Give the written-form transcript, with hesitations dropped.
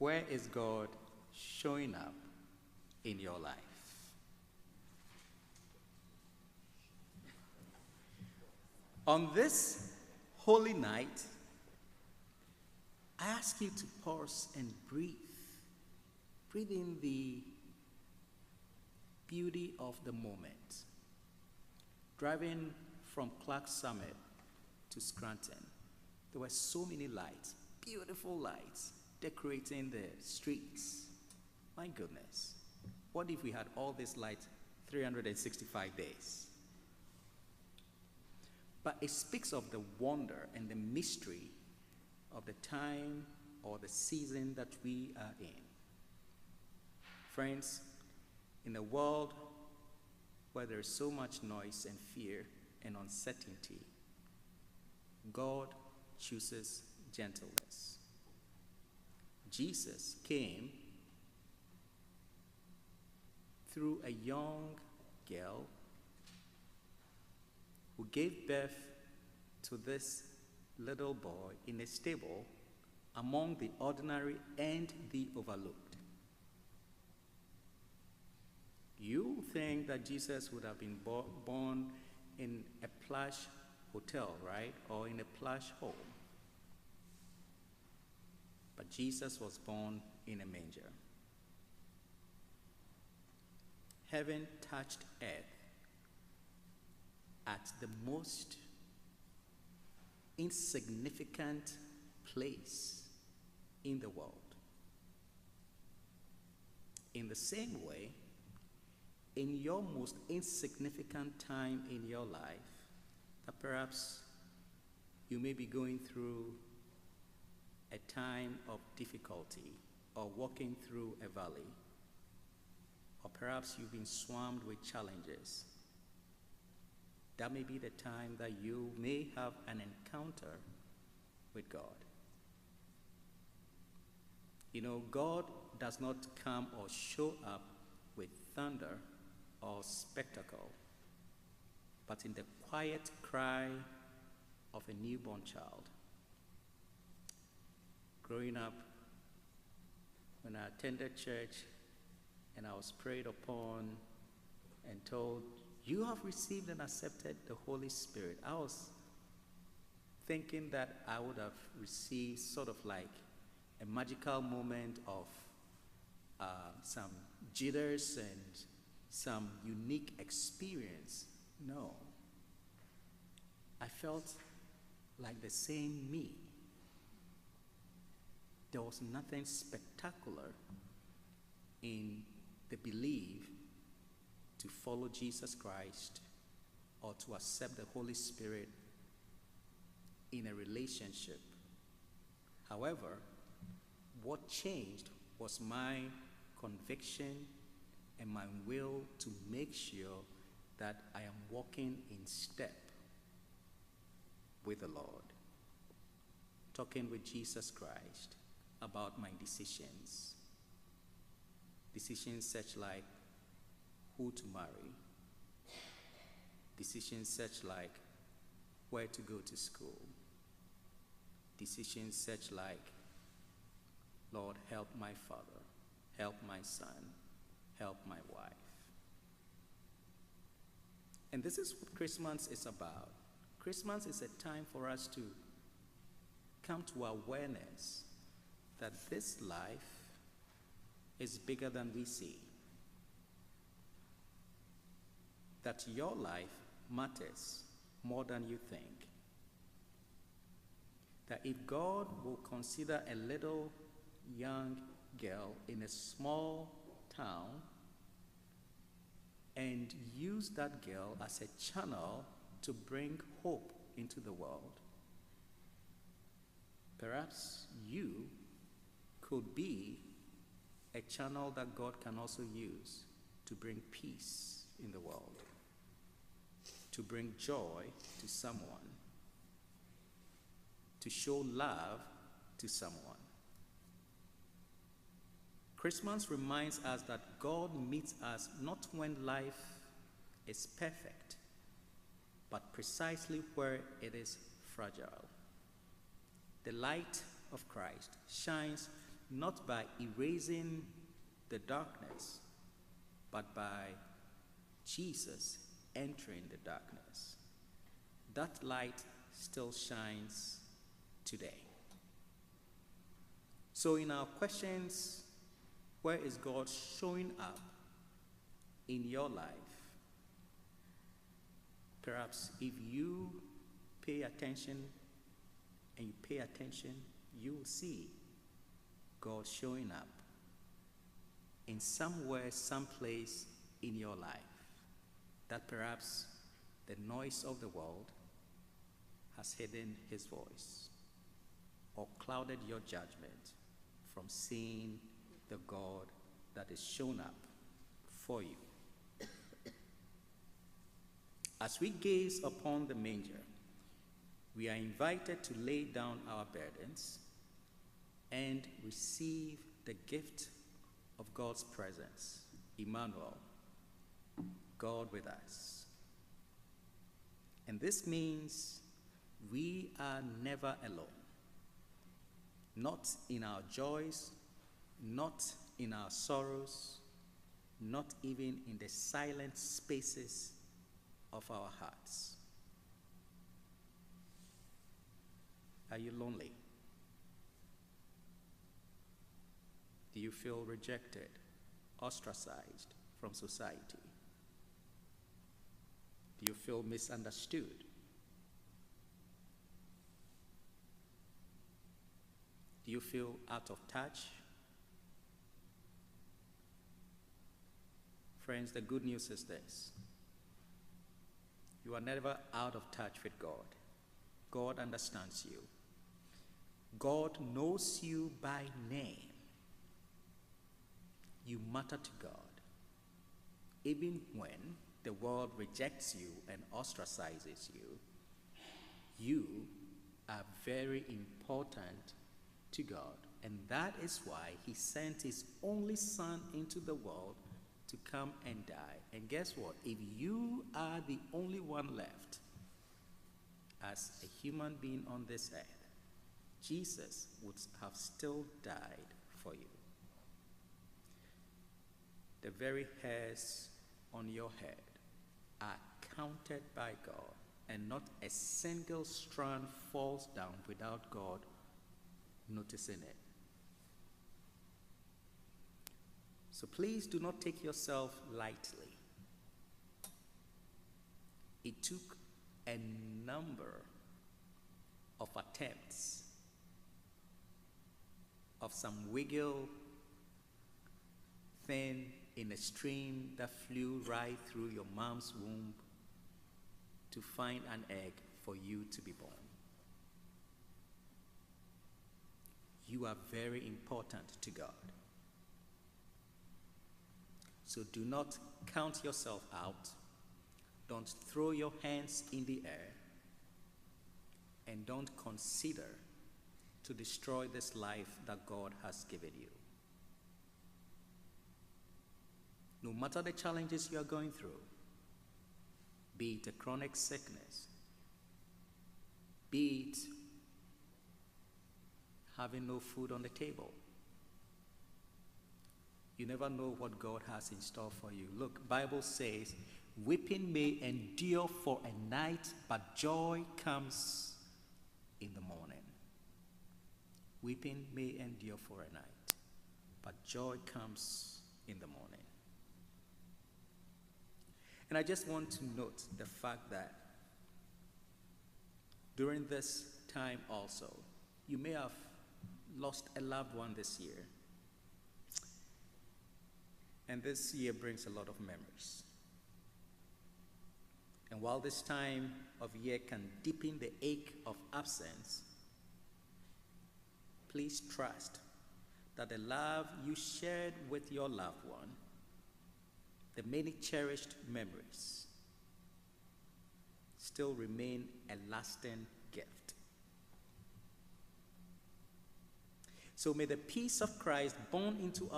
Where is God showing up in your life? On this holy night, I ask you to pause and breathe. Breathe in the beauty of the moment. Driving from Clark Summit to Scranton, there were so many lights, beautiful lights, decorating the streets. My goodness, what if we had all these lights 365 days? But it speaks of the wonder and the mystery of the time or the season that we are in. Friends, in a world where there is so much noise and fear and uncertainty, God chooses gentleness. Jesus came through a young girl who gave birth to this little boy in a stable among the ordinary and the overlooked. You think that Jesus would have been born in a plush hotel, right? Or in a plush home. But Jesus was born in a manger. Heaven touched earth at the most insignificant place in the world. In the same way, in your most insignificant time in your life, that perhaps you may be going through a time of difficulty or walking through a valley, or perhaps you've been swarmed with challenges. That may be the time that you may have an encounter with God. You know, God does not come or show up with thunder or spectacle, but in the quiet cry of a newborn child. Growing up, when I attended church and I was prayed upon and told, "You have received and accepted the Holy Spirit," I was thinking that I would have received sort of like a magical moment of some jitters and some unique experience. No. I felt like the same me. There was nothing spectacular in the belief to follow Jesus Christ or to accept the Holy Spirit in a relationship. However, what changed was my conviction and my will to make sure that I am walking in step with the Lord, talking with Jesus Christ about my decisions. Decisions such like who to marry, decisions such like where to go to school, decisions such like, Lord, help my father, help my son, help my wife. And this is what Christmas is about. Christmas is a time for us to come to awareness that this life is bigger than we see. That your life matters more than you think. That if God will consider a little young girl in a small town and use that girl as a channel to bring hope into the world, perhaps you could be a channel that God can also use to bring peace in the world, to bring joy to someone, to show love to someone. Christmas reminds us that God meets us not when life is perfect, but precisely where it is fragile. The light of Christ shines not by erasing the darkness, but by Jesus entering the darkness. That light still shines today. So in our questions, where is God showing up in your life? Perhaps if you pay attention and you pay attention, you will see God showing up in somewhere, someplace in your life, that perhaps the noise of the world has hidden his voice or clouded your judgment from seeing the God that is shown up for you. As we gaze upon the manger, we are invited to lay down our burdens and receive the gift of God's presence, Emmanuel, God with us. And this means we are never alone, not in our joys, not in our sorrows, not even in the silent spaces of our hearts. Are you lonely? Do you feel rejected, ostracized from society? Do you feel misunderstood? Do you feel out of touch? Friends, the good news is this: you are never out of touch with God. God understands you. God knows you by name. You matter to God. Even when the world rejects you and ostracizes you, you are very important to God. And that is why he sent his only son into the world to come and die. And guess what? If you are the only one left as a human being on this earth, Jesus would have still died for you. The very hairs on your head are counted by God, and not a single strand falls down without God noticing it. So please do not take yourself lightly. It took a number of attempts of some wiggle thing in a stream that flew right through your mom's womb to find an egg for you to be born. You are very important to God. So do not count yourself out. Don't throw your hands in the air. And don't consider to destroy this life that God has given you. No matter the challenges you are going through, be it a chronic sickness, be it having no food on the table, you never know what God has in store for you. Look, Bible says, weeping may endure for a night, but joy comes in the morning. Weeping may endure for a night, but joy comes in the morning. And I just want to note the fact that during this time also, you may have lost a loved one this year. And this year brings a lot of memories. And while this time of year can deepen the ache of absence, please trust that the love you shared with your loved one, the many cherished memories, still remain a lasting gift. So may the peace of Christ born into